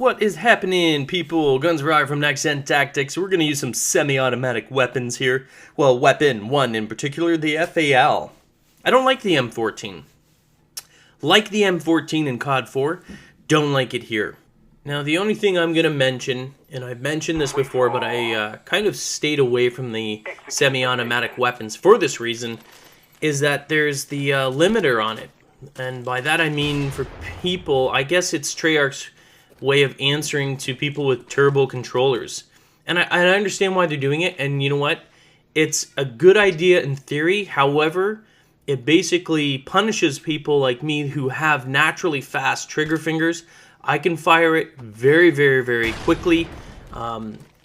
What is happening, people? Guns Riot from NextGenTactics. We're going to use some semi-automatic weapons here. Well, weapon 1 in particular, the FAL. I don't like the M14. Like the M14 in COD 4, don't like it here. Now, the only thing I'm going to mention, and I've mentioned this before, but I kind of stayed away from the semi-automatic weapons for this reason, is that there's the limiter on it. And by that I mean for people, I guess it's Treyarch's way of answering to people with turbo controllers. And I understand why they're doing it, and you know what? It's a good idea in theory, however, it basically punishes people like me who have naturally fast trigger fingers. I can fire it very, very, very quickly,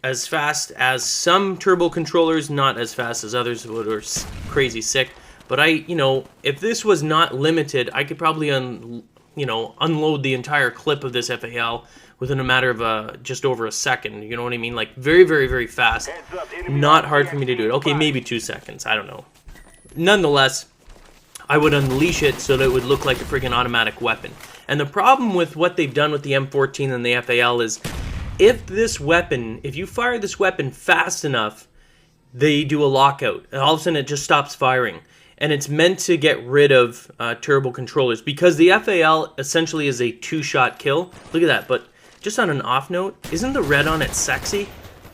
as fast as some turbo controllers, not as fast as others that are crazy sick. But if this was not limited, I could probably unload the entire clip of this FAL within a matter of just over a second. You know what I mean? Like very, very, very fast. Not hard for me to do it. Okay, maybe 2 seconds. I don't know. Nonetheless, I would unleash it so that it would look like a friggin' automatic weapon. And the problem with what they've done with the M14 and the FAL is if you fire this weapon fast enough, they do a lockout. And all of a sudden it just stops firing. And it's meant to get rid of turbo controllers because the FAL essentially is a 2-shot kill. Look at that. But just on an off note, isn't the red on it sexy?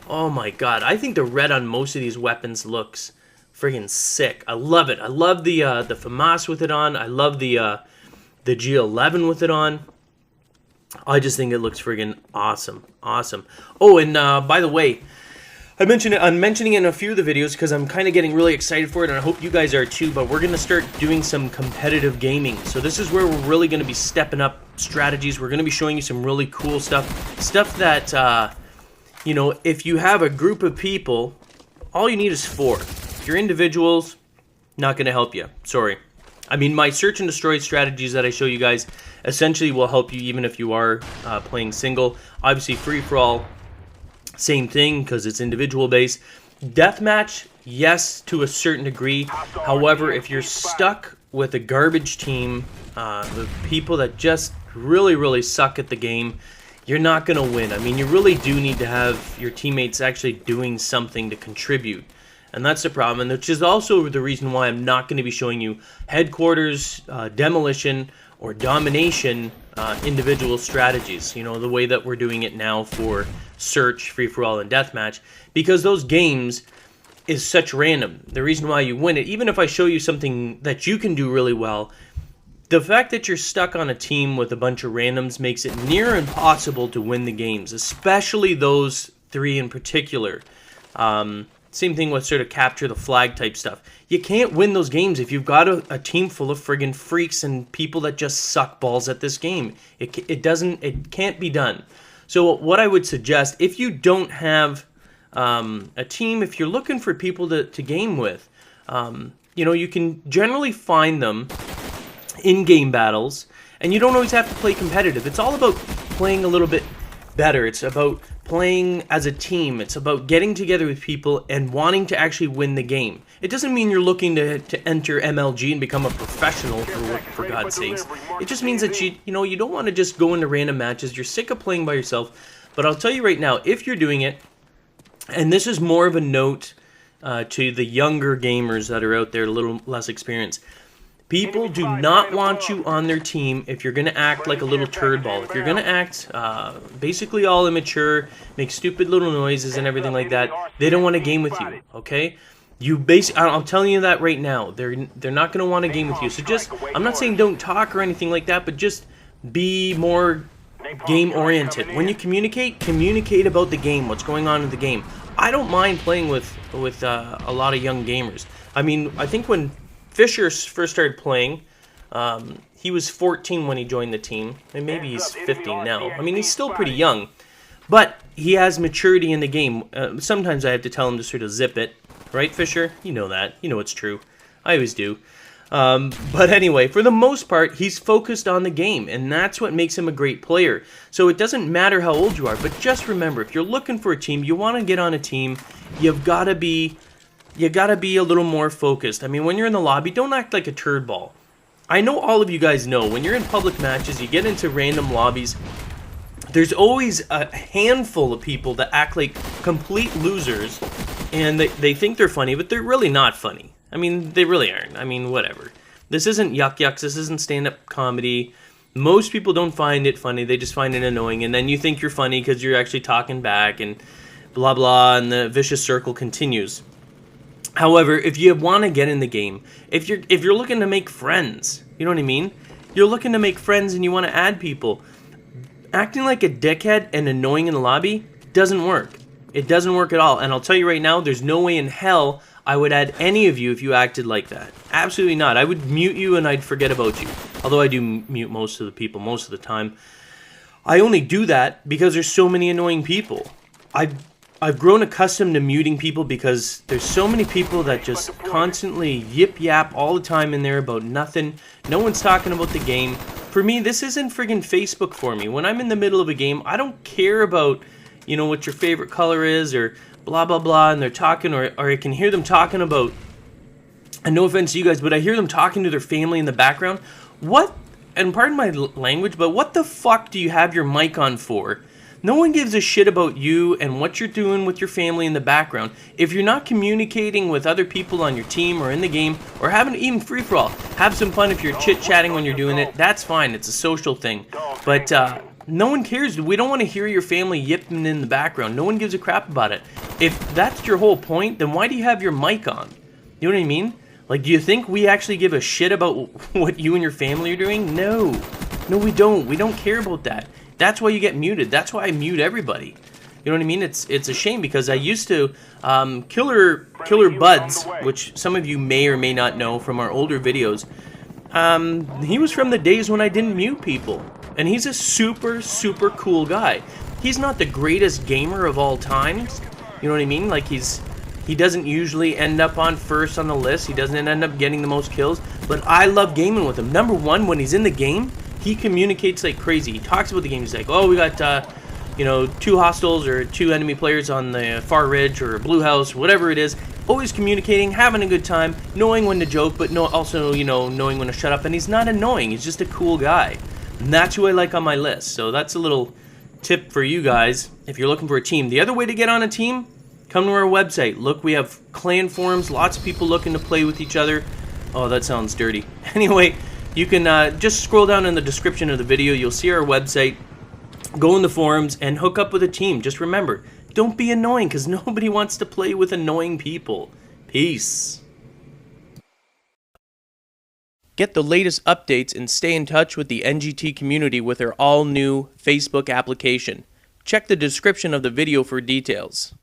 Oh my god. I think the red on most of these weapons looks friggin' sick. I love it. I love the FAMAS with it on. I love the G11 with it on. I just think it looks friggin' awesome. Awesome. Oh, and by the way, I'm mentioning it in a few of the videos because I'm kind of getting really excited for it, and I hope you guys are too, but we're going to start doing some competitive gaming. So this is where we're really going to be stepping up strategies. We're going to be showing you some really cool stuff that, if you have a group of people, all you need is 4. If you're individuals, not going to help you. Sorry. I mean, my search and destroy strategies that I show you guys essentially will help you even if you are playing single. Obviously, free-for-all, same thing because it's individual based. Deathmatch, yes, to a certain degree. However, if you're stuck with a garbage team, the people that just really, really suck at the game, you're not going to win. I mean, you really do need to have your teammates actually doing something to contribute. And that's the problem, and which is also the reason why I'm not going to be showing you headquarters, demolition, or domination individual strategies. You know, the way that we're doing it now for search, free-for-all, and deathmatch, because those games is such random. The reason why you win it, even if I show you something that you can do really well, the fact that you're stuck on a team with a bunch of randoms makes it near impossible to win the games, especially those 3 in particular. Same thing with sort of capture the flag type stuff. You can't win those games if you've got a team full of friggin' freaks and people that just suck balls at this game. It can't be done. So what I would suggest, if you don't have a team, if you're looking for people to game with, you can generally find them in game battles, and you don't always have to play competitive. It's all about playing a little bit better. It's about playing as a team. It's about getting together with people and wanting to actually win the game. It doesn't mean you're looking to enter MLG and become a professional, for God's sakes. It just means that you don't want to just go into random matches. You're sick of playing by yourself. But I'll tell you right now, if you're doing it, and this is more of a note to the younger gamers that are out there, a little less experienced, people do not want you on their team if you're going to act like a little turd ball. If you're going to act basically all immature, make stupid little noises and everything like that, they don't want to game with you, okay? I'm telling you that right now. They're not going to want to game with you. So I'm not saying don't talk or anything like that, but just be more game-oriented. When you communicate about the game, what's going on in the game. I don't mind playing with a lot of young gamers. I mean, I think when Fisher first started playing, he was 14 when he joined the team, and maybe he's 15 now. I mean, he's still pretty young, but he has maturity in the game. Sometimes I have to tell him to sort of zip it, right, Fisher? You know that. You know it's true. I always do. But anyway, for the most part, he's focused on the game, and that's what makes him a great player. So it doesn't matter how old you are, but just remember, if you're looking for a team, you want to get on a team, you've got to be a little more focused. I mean, when you're in the lobby, don't act like a turd ball. I know all of you guys know, when you're in public matches, you get into random lobbies, there's always a handful of people that act like complete losers, and they think they're funny, but they're really not funny. I mean, they really aren't. I mean, whatever. This isn't Yuck Yucks. This isn't stand-up comedy. Most people don't find it funny. They just find it annoying, and then you think you're funny because you're actually talking back, and blah, blah, and the vicious circle continues. However, if you want to get in the game, if you're looking to make friends, you know what I mean? You're looking to make friends and you want to add people. Acting like a dickhead and annoying in the lobby doesn't work. It doesn't work at all. And I'll tell you right now, there's no way in hell I would add any of you if you acted like that. Absolutely not. I would mute you and I'd forget about you. Although I do mute most of the people most of the time. I only do that because there's so many annoying people. I've grown accustomed to muting people because there's so many people that just constantly yip-yap all the time in there about nothing. No one's talking about the game. For me, this isn't friggin' Facebook for me. When I'm in the middle of a game, I don't care about, you know, what your favorite color is or blah, blah, blah, and they're talking, or I can hear them talking about, and no offense to you guys, but I hear them talking to their family in the background. What, and pardon my language, but what the fuck do you have your mic on for? No one gives a shit about you and what you're doing with your family in the background. If you're not communicating with other people on your team or in the game, or having even free-for-all, have some fun if you're chit-chatting when you're doing it, that's fine. It's a social thing. But no one cares. We don't want to hear your family yipping in the background. No one gives a crap about it. If that's your whole point, then why do you have your mic on? You know what I mean? Like, do you think we actually give a shit about what you and your family are doing? No. No, we don't. We don't care about that. That's why you get muted. That's why I mute everybody. You know what I mean? It's a shame because I used to Killer Buds, which some of you may or may not know from our older videos. He was from the days when I didn't mute people, and he's a super cool guy. He's not the greatest gamer of all time. You know what I mean? Like he doesn't usually end up on first on the list. He doesn't end up getting the most kills. But I love gaming with him. Number one, when he's in the game, he communicates like crazy. He talks about the game. He's like, oh, we got, you know, 2 hostiles or 2 enemy players on the far ridge or blue house, whatever it is. Always communicating, having a good time, knowing when to joke, but also, you know, knowing when to shut up. And he's not annoying. He's just a cool guy. And that's who I like on my list. So that's a little tip for you guys if you're looking for a team. The other way to get on a team, come to our website. Look, we have clan forums. Lots of people looking to play with each other. Oh, that sounds dirty. Anyway, you can just scroll down in the description of the video. You'll see our website. Go in the forums and hook up with a team. Just remember, don't be annoying because nobody wants to play with annoying people. Peace. Get the latest updates and stay in touch with the NGT community with our all-new Facebook application. Check the description of the video for details.